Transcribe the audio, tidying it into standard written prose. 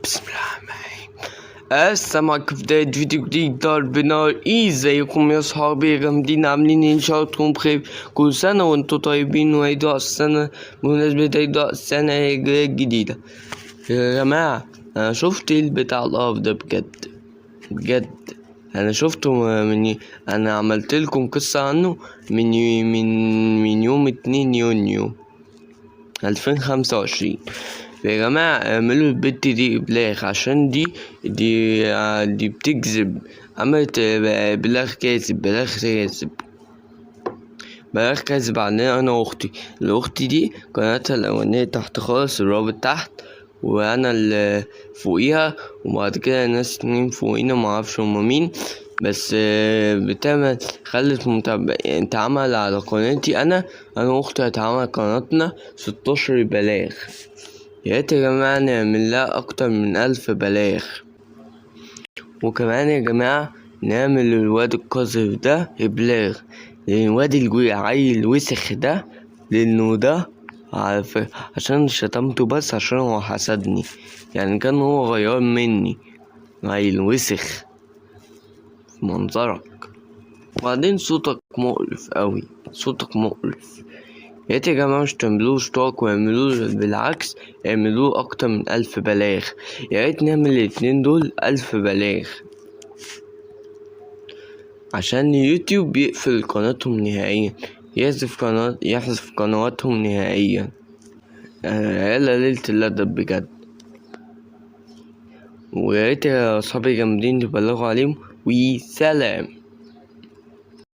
بسم الله الرحمن الرحيم. السلام عليكم. في بداية فيديو جديد ضرب نار. ازيكم يا صحابي جامدين؟ عاملين ان شاء الله تكونوا بخير. كل سنة وانتم طيبين وعيد رأس السنة بمناسبة عيد رأس السنة الهجرية الجديدة. يا جماعة انا شفت البتاع القرف ده بجد انا شفته انا عملت لكم قصة عنه من يوم 2 يونيو 2025. يا جماعة اعملوا البت دي إبلاغ، عشان دي بتكذب. عملت بلاغ كاذب عننا أنا وأختي. الأخت دي قناتها الأولانية تحت خالص، الرابط تحت، وأنا اللي فوقيها، وبعد كده ناس اتنين فوقينا معرفش هما مين، بس بتعمل خلت اتعمل على قناتي أنا وأختي، اتعمل قناتنا 16 بلاغ. يا ريت يا جماعة نعمل لها أكتر من 1000 بلاغ. وكمان يا جماعة نعمل للواد القذر ده إبلاغ، لأن الواد العيل الوسخ ده، لأنه ده عشان شتمته، بس عشان هو حسدني، يعني كان هو غيران مني. عيل وسخ في منظرك، وبعدين صوتك مقرف أوي، صوتك مقرف. يا ريت يا جماعة مش تعملوه اشتراك، واعملوه بالعكس، اعملوه أكتر من 1000 بلاغ. يا ريت نعمل الاتنين دول 1000 بلاغ، عشان يوتيوب يقفل قناتهم نهائيا، يحذف قنواتهم نهائيا. يلا ليلة الأدب بجد. ويا ريت يا صحابي جامدين تبلغوا عليهم، وسلام.